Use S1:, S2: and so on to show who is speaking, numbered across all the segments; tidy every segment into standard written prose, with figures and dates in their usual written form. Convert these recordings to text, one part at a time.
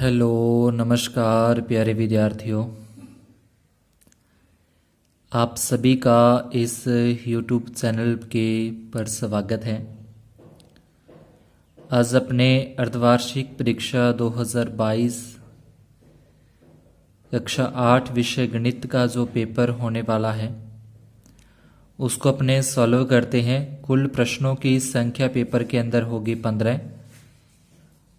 S1: Hello नमस्कार प्यारे विद्यार्थियों, आप सभी का इस YouTube चैनल के पर स्वागत है। आज अपने अर्धवार्षिक परीक्षा 2022 कक्षा 8 विषय गणित का जो पेपर होने वाला है उसको अपने सॉल्व करते हैं। कुल प्रश्नों की संख्या पेपर के अंदर होगी 15।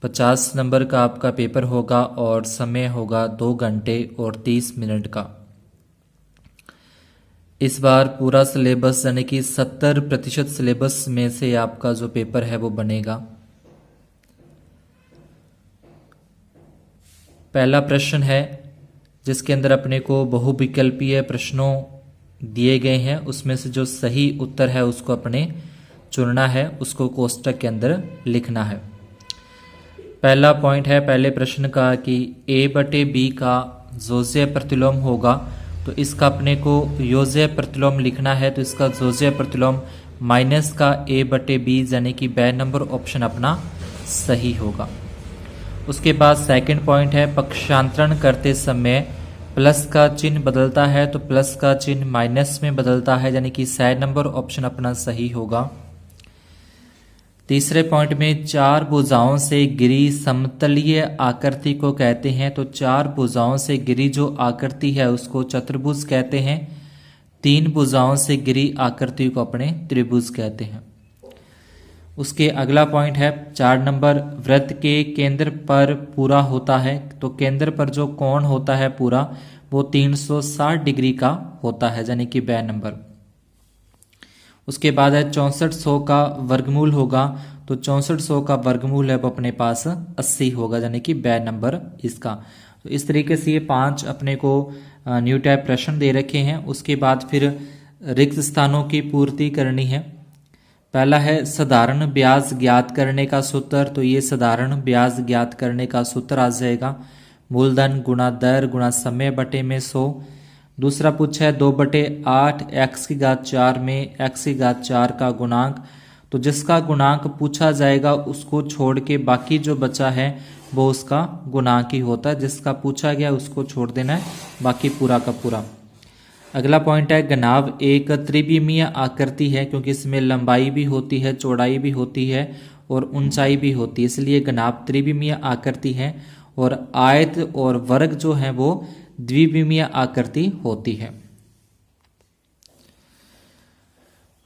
S1: 50 नंबर का आपका पेपर होगा और समय होगा 2 घंटे और 30 मिनट का। इस बार पूरा सिलेबस यानी कि 70% सिलेबस में से आपका जो पेपर है वो बनेगा। पहला प्रश्न है जिसके अंदर अपने को बहुविकल्पीय प्रश्नों दिए गए हैं, उसमें से जो सही उत्तर है उसको अपने चुनना है, उसको कोष्टक के अंदर लिखना है। पहला पॉइंट है पहले प्रश्न का कि a/b का जोज्य प्रतिलोम होगा, तो इसका अपने को योज्य प्रतिलोम लिखना है। तो इसका जोज्य प्रतिलोम माइनस का a/b यानी कि ब नंबर ऑप्शन अपना सही होगा। उसके बाद सेकंड पॉइंट है पक्षांतरण करते समय प्लस का चिन्ह बदलता है, तो प्लस का चिन्ह माइनस में बदलता है यानी कि स नंबर ऑप्शन अपना सही होगा। तीसरे पॉइंट में चार भुजाओं से घिरी समतलीय आकृति को कहते हैं, तो चार भुजाओं से घिरी जो आकृति है उसको चतुर्भुज कहते हैं। 3 भुजाओं से घिरी आकृति को अपने त्रिभुज कहते हैं। उसके अगला पॉइंट है 4 नंबर वृत्त के केंद्र पर पूरा होता है, तो केंद्र पर जो कोण होता है पूरा वो 360 डिग्री का होता है यानी कि ब नंबर। उसके बाद है 6400 का वर्गमूल होगा, तो 6400 का वर्गमूल है वो अपने पास 80 होगा यानी कि ब नंबर इसका। तो इस तरीके से ये 5 अपने को न्यू टाइप प्रश्न दे रखे हैं। उसके बाद फिर रिक्त स्थानों की पूर्ति करनी है। पहला है साधारण ब्याज ज्ञात करने का सूत्र, तो ये साधारण ब्याज ज्ञात करने का सूत्र आ जाएगा मूलधन गुणा दर गुणा समय बटे में 100। दूसरा पूछा है 2/8 x⁴ में x⁴ का गुणांक, तो जिसका गुणांक पूछा जाएगा उसको छोड़ के बाकी जो बचा है वो उसका गुणांक ही होता है। जिसका पूछा गया उसको छोड़ देना है, बाकी पूरा का पूरा। अगला पॉइंट है घनाभ एक त्रिविमीय आकृति है, क्योंकि इसमें लंबाई भी होती है, चौड़ाई भी होती है और ऊंचाई भी होती है, इसलिए घनाभ त्रिविमीय आकृति है। और आयत और वर्ग जो है वो द्विविमीय आकृति होती है।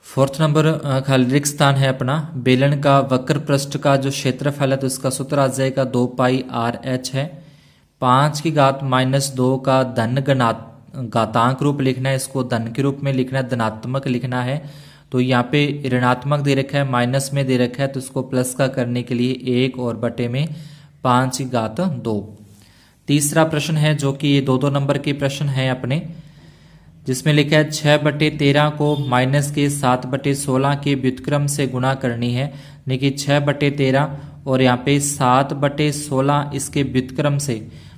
S1: 4th नंबर खाली रिक्त स्थान है अपना बेलन का वक्र पृष्ठ का जो क्षेत्रफल है, तो इसका सूत्र आ जाएगा 2πr/h है। 5⁻² का धन घातांक रूप लिखना है, इसको धन के रूप में लिखना है, धनात्मक लिखना है। तो यहाँ पे ऋणात्मक दे रखा है, माइनस में दे रखा है, तो इसको प्लस का करने के लिए 1 और बटे में 5⁻²। तीसरा प्रश्न है जो कि ये 2-2 नंबर के प्रश्न है अपने, जिसमें लिखा है 6/13 को माइनस के 7/16 के व्युत्क्रम से गुणा करनी है। देखिए 6/13 और यहाँ पे 7/16 इसके व्युत्क्रम से,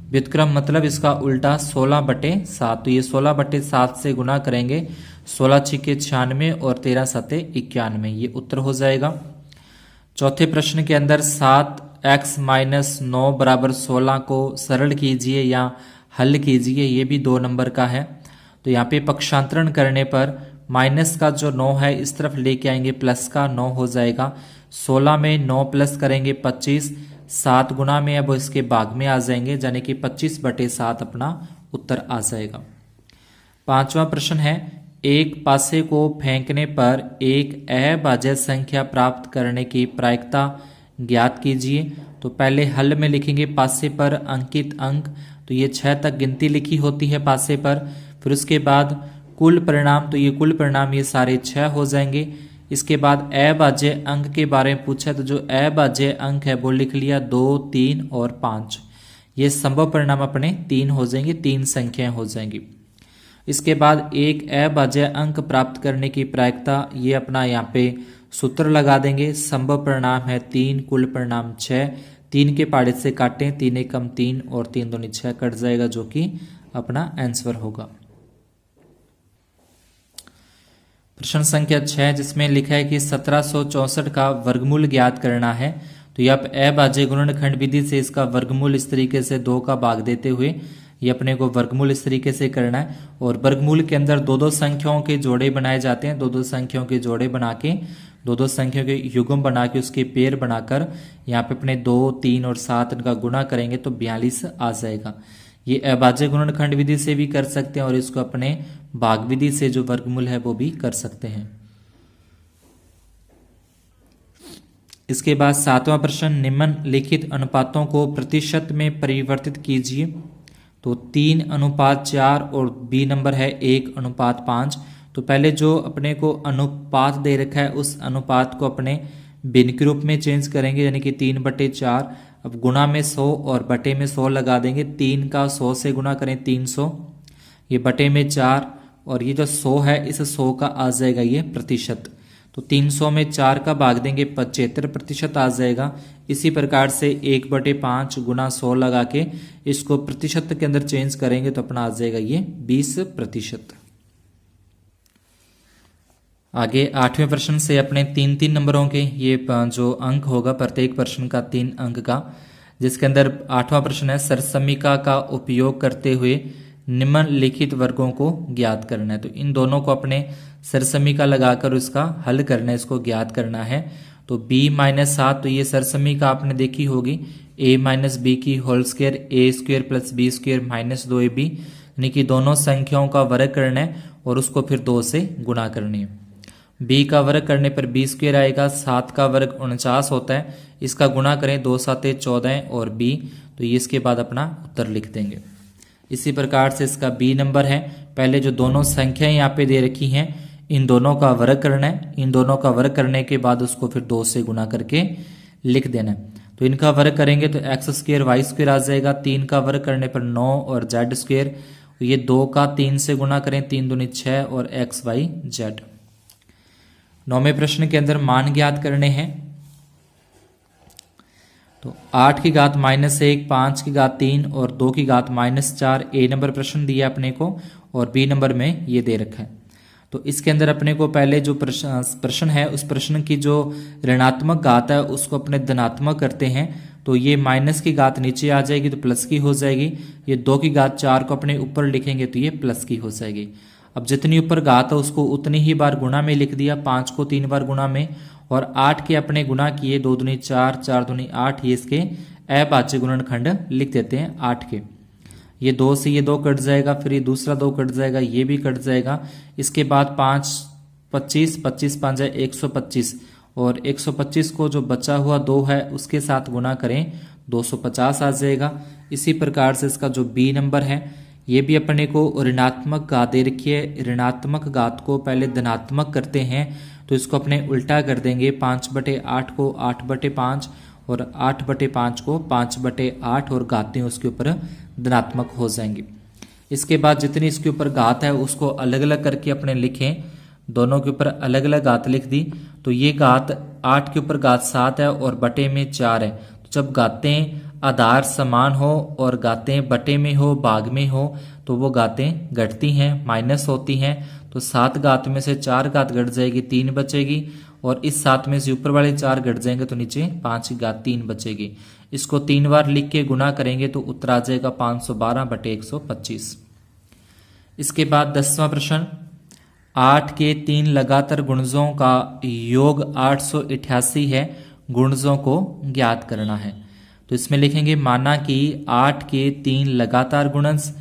S1: व्युत्क्रम मतलब इसका उल्टा 16/7, तो ये 16/7 से गुणा करेंगे। 16×6 = 96 और 13×7 = 91, ये उत्तर हो जाएगा। चौथे प्रश्न के अंदर 7x - 9 = 16 को सरल कीजिए या हल कीजिए, ये भी 2 नंबर का है। तो यहाँ पे पक्षांतरण करने पर माइनस का जो 9 है इस तरफ लेके आएंगे, प्लस का 9 हो जाएगा। 16 में 9 प्लस करेंगे 25, 7 गुना में अब इसके भाग में आ जाएंगे यानी कि 25/7 अपना उत्तर आ जाएगा। 5वां प्रश्न है एक पासे को फेंकने पर एक अभाज्य संख्या प्राप्त करने की प्रायिकता ज्ञात कीजिए। तो पहले हल में लिखेंगे पासे पर अंकित अंक, तो ये 6 तक गिनती लिखी होती है पासे पर। फिर उसके बाद कुल परिणाम, तो ये कुल परिणाम ये सारे 6 हो जाएंगे। इसके बाद अभाज्य अंक के बारे में पूछा, तो जो अभाज्य अंक है वो लिख लिया 2, 3 और 5। ये संभव परिणाम अपने 3 हो जाएंगे, 3 संख्याएं हो जाएंगी। इसके बाद एक अभाज्य अंक प्राप्त करने की प्रायिकता, ये अपना यहाँ पे सूत्र लगा देंगे। संभव परिणाम है 3, कुल परिणाम 6। 3 के पहाड़े से काटें, 3 एकम 3 और 3 दूनी 6 कट जाएगा, जो कि अपना आंसर होगा। प्रश्न संख्या 6 जिसमें लिखा है कि 1764 का वर्गमूल ज्ञात करना है। तो ये आप अभाज्य गुणनखंड विधि से इसका वर्गमूल इस तरीके से 2 का भाग देते हुए ये अपने को वर्गमूल इस तरीके से करना है। और वर्गमूल के अंदर दो दो संख्याओं के जोड़े बनाए जाते हैं, दो दो संख्याओं के जोड़े बना के, दो दो संख्याओं के युग्म बना के उसके पेयर बनाकर यहाँ पे अपने 2, 3 और 7 इनका गुणा करेंगे तो 42 आ जाएगा। ये अभाज्य गुणनखंड विधि से भी कर सकते हैं और इसको अपने भाग विधि से जो वर्गमूल है वो भी कर सकते हैं। इसके बाद 7वां प्रश्न, निम्नलिखित अनुपातों को प्रतिशत में परिवर्तित कीजिए। तो 3:4 और बी नंबर है 1:5। तो पहले जो अपने को अनुपात दे रखा है उस अनुपात को अपने भिन्न के रूप में चेंज करेंगे, यानी कि 3/4। अब गुणा में 100 और बटे में 100 लगा देंगे। 3 का 100 से गुणा करें 300, ये बटे में 4 और ये जो 100 है इस 100 का आ जाएगा ये प्रतिशत। तो 300 में 4 का भाग देंगे 75% आ जाएगा। इसी प्रकार से 1/5 गुना 100 लगा के इसको प्रतिशत के अंदर चेंज करेंगे तो अपना आ जाएगा ये 20%। आगे 8वें प्रश्न से अपने 3-3 नंबरों के ये जो अंक होगा प्रत्येक प्रश्न का 3 अंक का, जिसके अंदर 8वां प्रश्न है सरसमीका का उपयोग करते हुए निम्नलिखित वर्गों को ज्ञात करना है। तो इन दोनों को अपने सरसमीका लगाकर उसका हल करना है, इसको ज्ञात करना है। तो b-7, तो ये सरसमीका आपने देखी होगी, a-b की whole square a² + b² - 2ab, यानी कि दोनों संख्याओं का वर्ग करना है और उसको फिर 2 से गुणा करनी है। b का वर्ग करने पर b² आएगा, 7 का वर्ग 49 होता है, इसका गुणा करें 2 7 14 और b, तो ये इसके बाद अपना उत्तर लिख देंगे। इसी प्रकार से इसका b नंबर है, पहले जो दोनों संख्याएं यहाँ पे दे रखी हैं इन दोनों का वर्ग करना है, इन दोनों का वर्ग करने के बाद उसको फिर 2 से गुणा करके लिख देना है। तो इनका वर्ग करेंगे तो x² y² आ जाएगा, 3 का वर्ग करने पर 9 और z², ये 2 का 3 से गुणा करें 3 दूनी 6 और x y z। 9वें प्रश्न के अंदर मान ज्ञात करने हैं। तो 8 की घात -1, 5 की घात 3 और 2 की घात -4 ए नंबर प्रश्न दिया अपने को और बी नंबर में ये दे रखा है। तो इसके अंदर अपने को पहले जो प्रश्न है उस प्रश्न की जो ऋणात्मक घात है उसको अपने धनात्मक करते हैं। तो ये माइनस की घात नीचे आ जाएगी तो प्लस की हो जाएगी, ये 2 की घात 4 को अपने ऊपर लिखेंगे तो ये प्लस की हो जाएगी। अब जितनी ऊपर घात है उसको उतनी ही बार गुणा में लिख दिया, 5 को 3 बार गुणा में, और 8 के अपने गुणा किए, 2 दूनी 4, 4 दूनी 8, ये इसके अभाज्य गुणनखंड लिख देते हैं 8 के। ये 2 से ये 2 कट जाएगा, फिर ये दूसरा 2 कट जाएगा, ये भी कट जाएगा। इसके बाद 5 25, 25 5 है 125, और 125 को जो बचा हुआ 2 है उसके साथ गुणा करें 250 आ जाएगा। इसी प्रकार से इसका जो बी नंबर है ये भी अपने को ऋणात्मक घात दे रखी है, ऋणात्मक घात को पहले धनात्मक करते हैं तो इसको अपने उल्टा कर देंगे, 5/8 को 8/5 और 8/5 को 5/8 और घातें उसके ऊपर धनात्मक हो जाएंगी। इसके बाद जितनी इसके ऊपर घात है उसको अलग अलग करके अपने लिखें, दोनों के ऊपर अलग अलग घात लिख दी। तो ये घात 8 के ऊपर घात 7 है और बटे में 4 है। तो जब घातें आधार समान हो और घातें बटे में हो, भाग में हो, तो वो घातें घटती हैं, माइनस होती हैं। तो 7 घात में से 4 घात घट जाएगी, 3 बचेगी, और इस 7 में से ऊपर वाले 4 घट जाएंगे तो नीचे 5 की घात 3 बचेगी। इसको 3 बार लिख के गुणा करेंगे तो उत्तर आ जाएगा 512/125। इसके बाद 10वां प्रश्न, 8 के 3 लगातार गुणजों का योग 888 है, गुणजों को ज्ञात करना है। तो इसमें लिखेंगे माना कि 8 के 3 लगातार गुणज,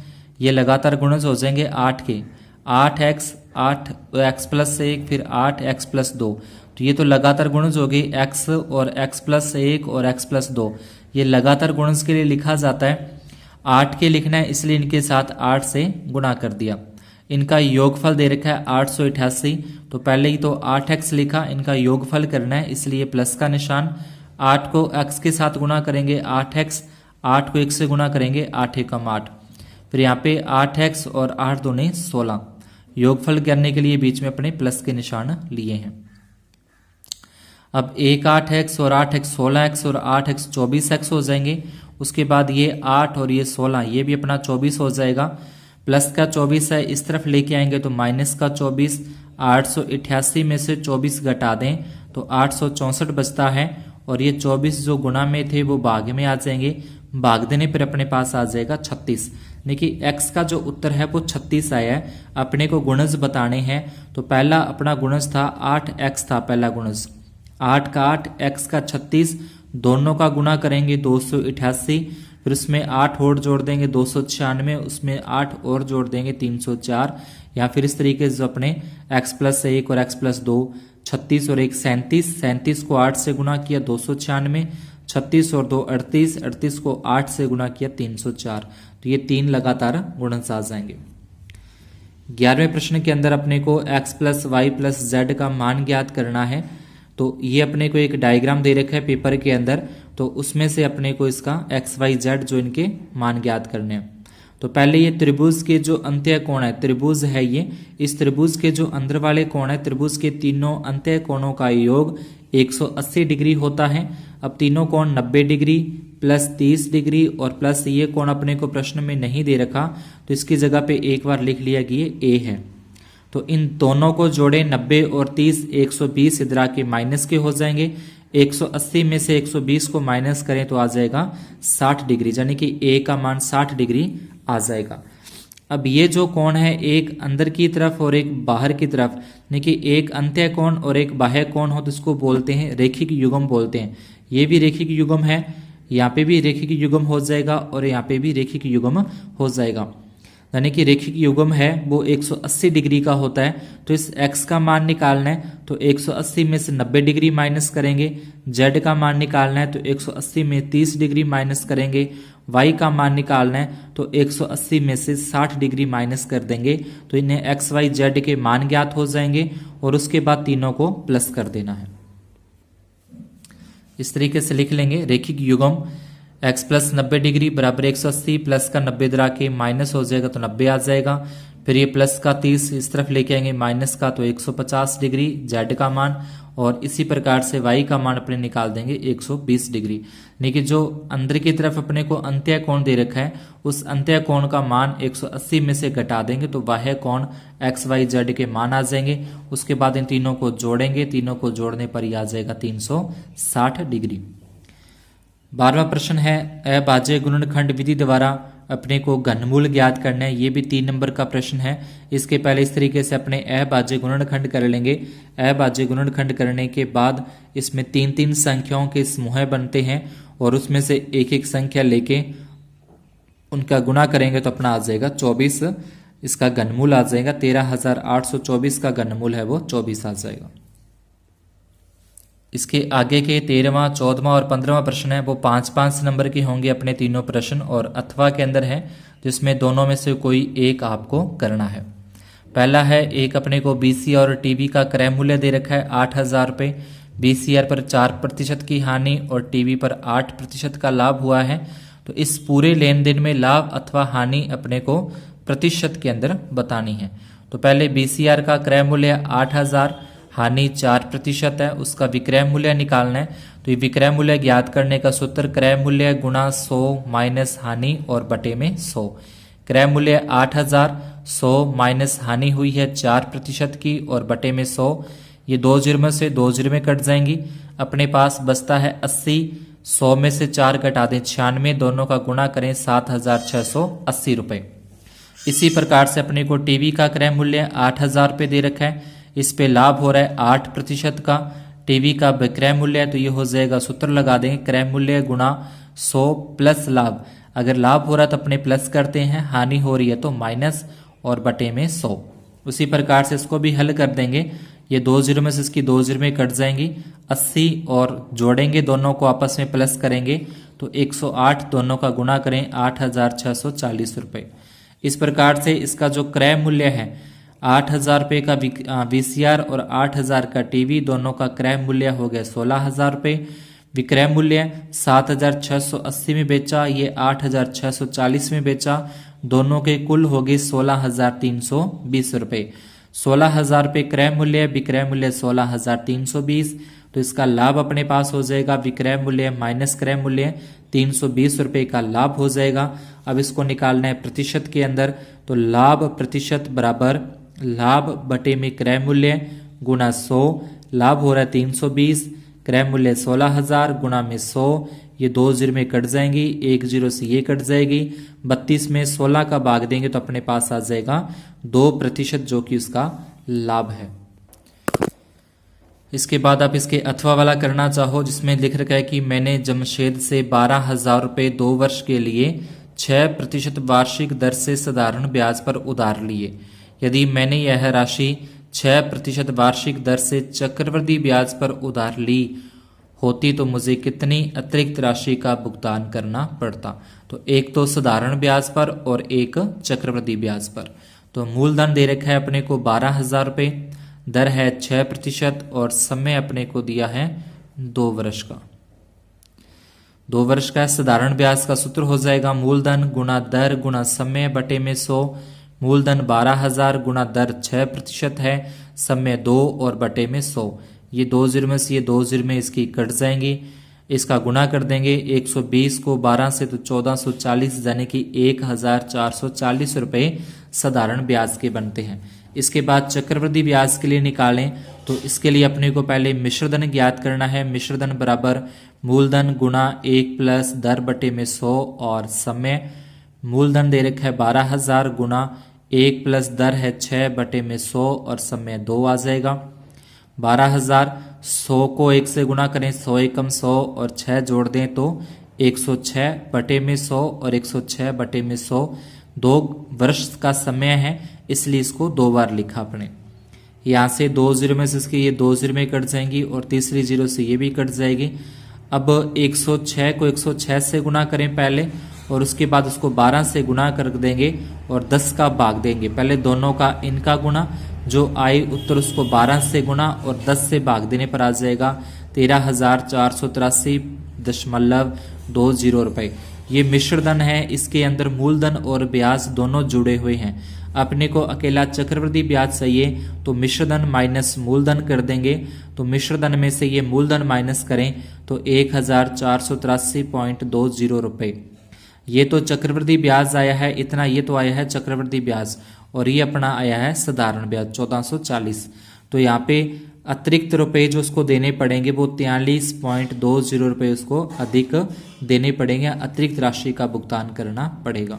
S1: ये लगातार गुणज हो जाएंगे 8 के, 8x 8x+1 फिर 8x+2, तो ये तो लगातार गुणज हो गई, x और x+1 और x+2 ये लगातार गुणज के लिए लिखा जाता है। 8 के लिखना है इसलिए इनके साथ 8 से गुणा कर दिया। इनका योगफल दे रखा है 888, तो पहले ही तो 8x लिखा, इनका योगफल करना है इसलिए प्लस का निशान। 8 को x के साथ गुणा करेंगे 8x, 8 को 1 से गुणा करेंगे 8 एकम 8, फिर यहाँ पे 8x और 8 दूनी 16, योगफल करने के लिए बीच में अपने प्लस के निशान लिए हैं। अब एक 8x और 8x 16x और 8x 24x हो जाएंगे। उसके बाद ये 8 और ये 16 ये भी अपना 24 हो जाएगा। प्लस का 24 है इस तरफ लेके आएंगे तो माइनस का 24, 888 में से 24 घटा दें तो 864 बचता है, और ये 24 जो गुणा में थे वो भाग में आ जाएंगे, भाग देने पर अपने पास आ जाएगा 36। देखिए x का जो उत्तर है वो 36 आया है। अपने को गुणज बताने हैं, तो पहला अपना गुणज था 8x था पहला गुणज, 8 का 8 x का 36, दोनों का गुणा करेंगे 288, फिर उसमें 8 और जोड़ देंगे 296, उसमें 8 और जोड़ देंगे 304, या फिर इस तरीके से जो अपने x+1 और x+2 36 और 1 37, 37 को 8 से गुणा किया 296, 36 और 2 38, 38 को 8 से गुणा किया 304। तो ये 3 लगातार गुणज आ जाएंगे। 11वें प्रश्न के अंदर अपने को x+y+z का मान ज्ञात करना है। तो ये अपने को एक डायग्राम दे रखा है पेपर के अंदर, तो उसमें से अपने को इसका x, y, z जो इनके मान ज्ञात करने हैं। तो पहले ये त्रिभुज के जो अंत्य कोण है, त्रिभुज है ये, इस त्रिभुज के जो अंदर वाले कोण है, त्रिभुज के तीनों अंत्य कोणों का योग 180 डिग्री होता है। अब तीनों कोण 90 डिग्री प्लस 30 डिग्री और प्लस ये कोण अपने को प्रश्न में नहीं दे रखा, तो इसकी जगह पे एक बार लिख लिया कि ये a है। तो इन दोनों को जोड़े 90 और 30 120 इधर के माइनस के हो जाएंगे। 180 में से 120 को माइनस करें तो आ जाएगा 60 डिग्री, यानी कि a का मान 60 डिग्री आ जाएगा। अब ये जो कोण है एक अंदर की तरफ और एक बाहर की तरफ, यानी कि एक अंत्य कोण और एक बाह्य कोण हो तो इसको बोलते हैं रेखिक युग्म बोलते हैं। ये भी रेखिक युग्म है, यहाँ पे भी रेखिक युग्म हो जाएगा और यहाँ पे भी रेखिक युग्म हो जाएगा। यानी कि रेखिक युग्म है वो 180 डिग्री का होता है। तो इस x का मान निकालना है तो 180 में से 90 डिग्री माइनस करेंगे, z का मान निकालना है तो 180 में 30 डिग्री माइनस करेंगे, y का मान निकालना है तो 180 में से 60 डिग्री माइनस कर देंगे। तो इन्हें x, y, z के मान ज्ञात हो जाएंगे और उसके बाद तीनों को प्लस कर देना है। इस तरीके से लिख लेंगे रेखिक युग्म x प्लस 90 डिग्री बराबर 180, प्लस का 90 इधर आके माइनस हो जाएगा तो 90 आ जाएगा। फिर ये प्लस का 30 इस तरफ लेके आएंगे माइनस का, तो 150 डिग्री z का मान, और इसी प्रकार से y का मान अपने निकाल देंगे 120 डिग्री। लेकिन जो अंदर की तरफ अपने को अंत्य कोण दे रखा है उस अंत्य कोण का मान 180 में से घटा देंगे तो बाह्य कोण x, y, z के मान आ जाएंगे। उसके बाद इन तीनों को जोड़ेंगे, तीनों को जोड़ने पर ही आ जाएगा 360 डिग्री। 12वां प्रश्न है अभाज्य गुणनखंड विधि द्वारा अपने को घनमूल ज्ञात करना है। ये भी 3 नंबर का प्रश्न है। इसके पहले इस तरीके से अपने अभाज्य गुणनखंड कर लेंगे। अभाज्य गुणनखंड करने के बाद इसमें 3-3 संख्याओं के समूह बनते हैं और उसमें से एक एक संख्या लेके उनका गुणा करेंगे तो अपना आ जाएगा 24। इसका घनमूल आ जाएगा 13,824 का घनमूल है वो 24 आ जाएगा। इसके आगे के 13वां, 14वां और 15वां प्रश्न है वो 5-5 नंबर के होंगे अपने तीनों प्रश्न, और अथवा के अंदर है जिसमें दोनों में से कोई एक आपको करना है। पहला है एक अपने को BCR और TV का क्रय मूल्य दे रखा है 8,000 रुपये। BCR पर 4% की हानि और TV पर 8% का लाभ हुआ है। तो इस पूरे लेन देन में लाभ अथवा हानि अपने को प्रतिशत के अंदर बतानी है। तो पहले BCR का क्रय मूल्य 8,000, हानि 4% है, उसका विक्रय मूल्य निकालना है। तो ये विक्रय मूल्य ज्ञात करने का सूत्र क्रय मूल्य गुणा 100 माइनस हानि और बटे में 100। क्रय मूल्य 8,000, 100 माइनस हानि हुई है 4% की और बटे में 100। ये 2 जीरो से 2 जीरो में कट जाएंगी। अपने पास बचता है 80, 100 में से 4 घटा दें 96, दोनों का गुणा करें 7,680 रुपये। इसी प्रकार से अपने को टीवी का क्रय मूल्य 8,000 रुपये दे रखा है, इस पे लाभ हो रहा है 8% का। टीवी का विक्रय मूल्य है तो ये हो जाएगा, सूत्र लगा देंगे क्रय मूल्य गुणा 100 प्लस लाभ। अगर लाभ हो रहा है तो अपने प्लस करते हैं, हानि हो रही है तो माइनस और बटे में 100। उसी प्रकार से इसको भी हल कर देंगे। ये 2 जीरो में से इसकी 2 जीरो में कट जाएंगी, 80 और जोड़ेंगे, दोनों को आपस में प्लस करेंगे तो 108, दोनों का गुणा करें 8,640 रुपये। इस प्रकार से इसका जो क्रय मूल्य है 8,000 रुपये का VCR और 8,000 का टीवी, दोनों का क्रय मूल्य हो गया 16,000 रुपये। विक्रय मूल्य 7,680 में बेचा, ये 8,640 में बेचा, दोनों के कुल हो गए 16,320 रुपये। 16,000 रुपये क्रय मूल्य, विक्रय मूल्य 16,320। तो इसका लाभ अपने पास हो जाएगा विक्रय मूल्य माइनस क्रय मूल्य 320 रुपये का लाभ हो जाएगा। अब इसको निकालना है प्रतिशत के अंदर, तो लाभ प्रतिशत बराबर लाभ बटे में क्रय मूल्य गुणा 100। लाभ हो रहा है 320, क्रय मूल्य 16,000 गुणा में 100, ये 2 जीरो में कट जाएंगी, 1 जीरो से ये कट जाएगी, 32 में 16 का भाग देंगे तो अपने पास आ जाएगा 2% जो कि उसका लाभ है। इसके बाद आप इसके अथवा वाला करना चाहो जिसमें लिख रखा है कि मैंने जमशेद से 12,000 रुपये 2 वर्ष के लिए 6% वार्षिक दर से साधारण ब्याज पर उधार लिए। यदि मैंने यह राशि 6% वार्षिक दर से चक्रवृद्धि ब्याज पर उधार ली होती तो मुझे कितनी अतिरिक्त राशि का भुगतान करना पड़ता। तो एक तो साधारण ब्याज पर और एक चक्रवृद्धि ब्याज पर। तो मूलधन दे रखा है अपने को 12,000 रुपये, दर है 6% और समय अपने को दिया है 2 वर्ष का। 2 वर्ष का साधारण ब्याज का सूत्र हो जाएगा मूलधन गुणा दर गुणा समय बटे में 100। मूलधन 12,000 गुणा दर 6% है, समय 2 और बटे में 100। ये 2 जीरो में से ये 2 जीरो में इसकी कट जाएंगी, इसका गुणा कर देंगे 120 को 12 से तो 1440 यानी कि 1,440 रुपये साधारण ब्याज के बनते हैं। इसके बाद चक्रवृद्धि ब्याज के लिए निकालें तो इसके लिए अपने को पहले मिश्रधन ज्ञात करना है। मिश्रधन बराबर मूलधन गुणा 1 प्लस दर बटे में 100 और समय। मूलधन दे रखा है 12,000 गुणा 1 प्लस दर है 6 बटे में 100 और समय 2 आ जाएगा। 12,000 100 को 1 से गुणा करें, 100 एकम 100 और 6 जोड़ दें तो 106 बटे में 100 और 106 बटे में 100। 2 वर्ष का समय है इसलिए इसको 2 बार लिखा अपने। यहाँ से 2 जीरो में से इसकी ये 2 जीरो में कट जाएंगी और तीसरी जीरो से ये भी कट जाएगी। अब 106 को 106 से गुणा करें पहले और उसके बाद उसको 12 से गुणा कर देंगे और 10 का भाग देंगे। पहले दोनों का इनका गुणा, जो आए उत्तर उसको 12 से गुणा और 10 से भाग देने पर आ जाएगा 13,483.20 रुपये। ये मिश्रधन है, इसके अंदर मूलधन और ब्याज दोनों जुड़े हुए हैं। अपने को अकेला चक्रवृद्धि ब्याज चाहिए तो मिश्रधन माइनस मूलधन कर देंगे। तो मिश्रधन में से ये मूलधन माइनस करें तो 1,483.20 रुपये। ये तो चक्रवृद्धि ब्याज आया है इतना, ये तो आया है चक्रवृद्धि ब्याज और ये अपना आया है साधारण ब्याज 1440। तो यहाँ पे अतिरिक्त रुपए जो उसको देने पड़ेंगे वो 43.20 रुपये उसको अधिक देने पड़ेंगे, अतिरिक्त राशि का भुगतान करना पड़ेगा।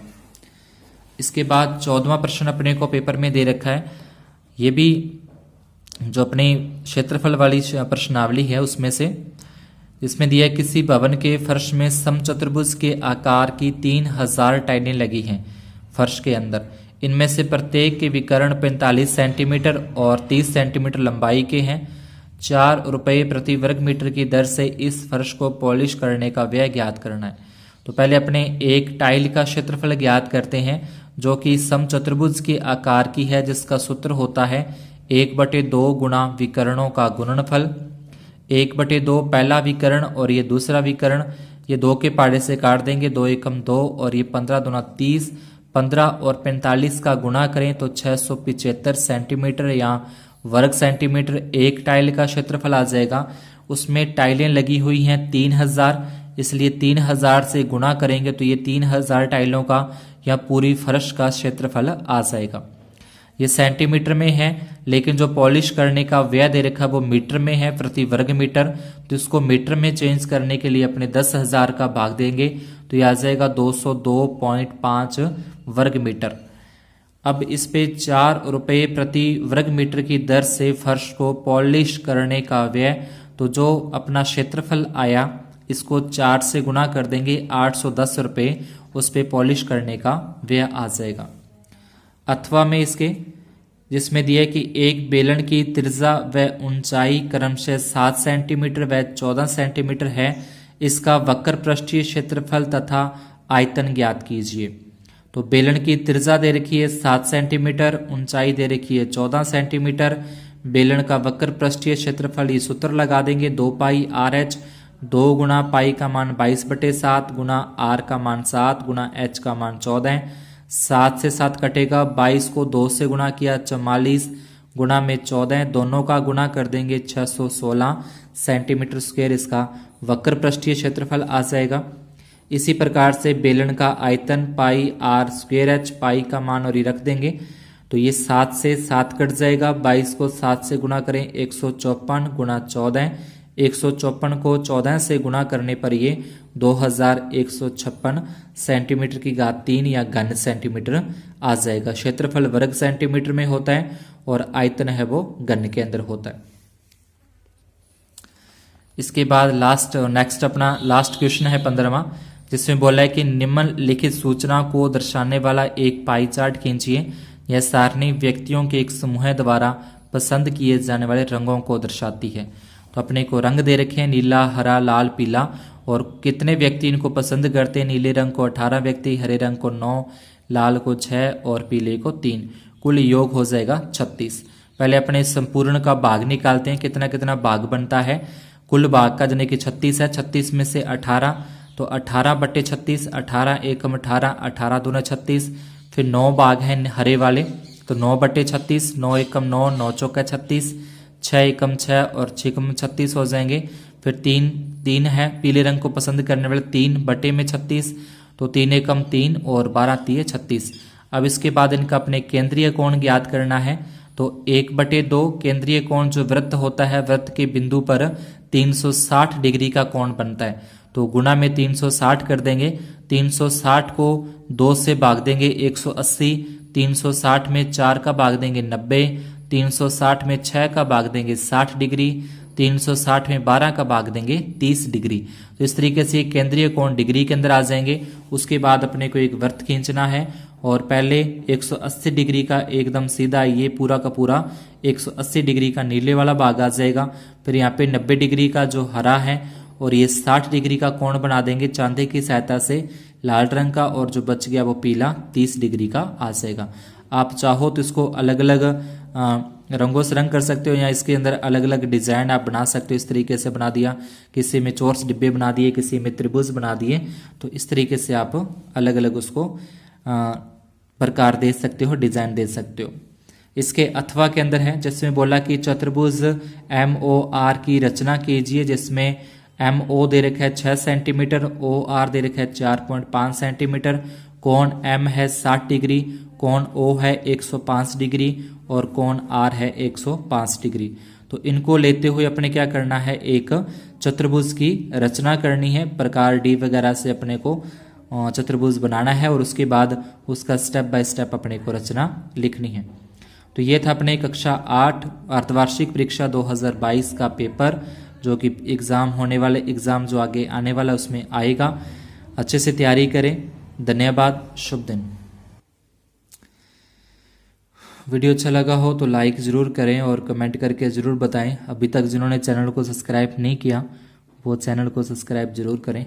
S1: इसके बाद 14वां प्रश्न अपने को पेपर में दे रखा है। ये भी जो अपने क्षेत्रफल वाली प्रश्नावली है उसमें से, इसमें दिया है किसी भवन के फर्श में समचतुर्भुज के आकार की 3000 टाइलें लगी हैं फर्श के अंदर। इनमें से प्रत्येक के विकर्ण 45 सेंटीमीटर और 30 सेंटीमीटर लंबाई के हैं। 4 रुपये प्रति वर्ग मीटर की दर से इस फर्श को पॉलिश करने का व्यय ज्ञात करना है। तो पहले अपने एक टाइल का क्षेत्रफल ज्ञात करते हैं जो कि समचतुर्भुज के आकार की है, जिसका सूत्र होता है 1/2 गुणा विकर्णों का गुणनफल। 1/2 पहला विकर्ण और ये दूसरा विकर्ण, ये 2 के पाड़े से काट देंगे, 2 एकम 2 और ये 15 दूना 30, 15 और 45 का गुणा करें तो 675 सेंटीमीटर या वर्ग सेंटीमीटर एक टाइल का क्षेत्रफल आ जाएगा। उसमें टाइलें लगी हुई हैं 3000, इसलिए 3000 से गुणा करेंगे तो ये 3000 टाइलों का या पूरी फर्श का क्षेत्रफल आ जाएगा। ये सेंटीमीटर में है, लेकिन जो पॉलिश करने का व्यय दे रखा है वो मीटर में है प्रति वर्ग मीटर। तो इसको मीटर में चेंज करने के लिए अपने 10,000 का भाग देंगे तो ये आ जाएगा 202.5 वर्ग मीटर। अब इस पे 4 रुपये प्रति वर्ग मीटर की दर से फर्श को पॉलिश करने का व्यय, तो जो अपना क्षेत्रफल आया इसको 4 से गुणा कर देंगे, 810 रुपये उस पे पॉलिश करने का व्यय आ जाएगा। अथवा में इसके जिसमें दिया है कि एक बेलन की त्रिज्या व ऊंचाई क्रमशः 7 सेंटीमीटर व 14 सेंटीमीटर है, इसका वक्र पृष्ठीय क्षेत्रफल तथा आयतन ज्ञात कीजिए। तो बेलन की त्रिज्या दे रखी है 7 सेंटीमीटर, ऊंचाई दे रखी है 14 सेंटीमीटर। बेलन का वक्र पृष्ठीय क्षेत्रफल ये सूत्र लगा देंगे 2 पाई आर एच। 2 गुणा पाई का मान 22/7 गुणा आर का मान 7 गुणा एच का मान 14। 7 से 7 कटेगा, 22 को 2 से गुणा किया 44 गुणा में 14, दोनों का गुणा कर देंगे 616 सेंटीमीटर स्क्वायर इसका वक्र पृष्ठीय क्षेत्रफल आ जाएगा। इसी प्रकार से बेलन का आयतन पाई आर स्क्वायर एच, पाई का मान और ये रख देंगे तो ये 7 से 7 कट जाएगा, 22 को 7 से गुणा करें 154 गुणा 14, 154 को 14 से गुणा करने पर ये 2156 सेंटीमीटर की घात 3 या घन सेंटीमीटर आ जाएगा। क्षेत्रफल वर्ग सेंटीमीटर में होता है और आयतन है वो घन के अंदर होता है। इसके बाद नेक्स्ट अपना लास्ट क्वेश्चन है 15वां, जिसमें बोला है कि निम्नलिखित सूचना को दर्शाने वाला एक पाई चार्ट खींचिए। यह सारणी व्यक्तियों के एक समूह द्वारा पसंद किए जाने वाले रंगों को दर्शाती है। तो अपने को रंग दे रखे हैं नीला, हरा, लाल, पीला, और कितने व्यक्ति इनको पसंद करते हैं। नीले रंग को 18 व्यक्ति, हरे रंग को 9, लाल को 6 और पीले को 3। कुल योग हो जाएगा 36। पहले अपने संपूर्ण का भाग निकालते हैं, कितना कितना भाग बनता है। कुल भाग का यानी कि 36 है, 36 में से 18, तो 18/36, 18 एकम 18, 18 दूना 36। फिर 9 भाग हैं हरे वाले, तो 9/36, 9 एकम 9, 9 चौका 36, 6 एकम 6 और 6 एकम 36 हो जाएंगे। फिर 3 है पीले रंग को पसंद करने वाले, 3/36, तो 3 एकम 3 और 12 तिये 36। अब इसके बाद इनका अपने केंद्रीय कोण ज्ञात करना है। तो 1/2 केंद्रीय कोण जो वृत्त होता है, वृत्त के बिंदु पर 360 डिग्री का कोण बनता है, तो गुणा में 360 कर देंगे। 360 को 2 से भाग देंगे 180, 360 में 4 का भाग देंगे 90, 360 में 6 का भाग देंगे 60 डिग्री, 360 में 12 का भाग देंगे 30 डिग्री। तो इस तरीके से केंद्रीय कोण डिग्री के अंदर आ जाएंगे। उसके बाद अपने को एक वृत्त खींचना है, और पहले 180 डिग्री का एकदम सीधा ये पूरा का पूरा 180 डिग्री का नीले वाला भाग आ जाएगा। फिर यहाँ पे 90 डिग्री का जो हरा है, और ये 60 डिग्री का कोण बना देंगे चांदे की सहायता से लाल रंग का, और जो बच गया वो पीला 30 डिग्री का आ जाएगा। आप चाहो तो इसको अलग अलग रंगों से रंग कर सकते हो, या इसके अंदर अलग अलग डिजाइन आप बना सकते हो। इस तरीके से बना दिया, किसी में चोरस डिब्बे बना दिए, किसी में त्रिभुज बना दिए, तो इस तरीके से आप अलग अलग उसको प्रकार दे सकते हो, डिजाइन दे सकते हो। इसके अथवा के अंदर है, जिसमें बोला कि चतुर्भुज MOR की रचना कीजिए, जिसमें MO दे रखा है 6 सेंटीमीटर, OR दे रखा है 4.5 सेंटीमीटर, कोण M है 60 डिग्री, कोण O है 105 डिग्री और कोण R है 105 डिग्री। तो इनको लेते हुए अपने क्या करना है, एक चतुर्भुज की रचना करनी है। प्रकार D वगैरह से अपने को चतुर्भुज बनाना है, और उसके बाद उसका स्टेप बाय स्टेप अपने को रचना लिखनी है। तो ये था अपने कक्षा 8 अर्धवार्षिक परीक्षा 2022 का पेपर, जो कि एग्ज़ाम होने वाले, एग्ज़ाम जो आगे आने वाला उसमें आएगा। अच्छे से तैयारी करें। धन्यवाद, शुभ दिन। वीडियो अच्छा लगा हो तो लाइक ज़रूर करें और कमेंट करके ज़रूर बताएं। अभी तक जिन्होंने चैनल को सब्सक्राइब नहीं किया वो चैनल को सब्सक्राइब ज़रूर करें।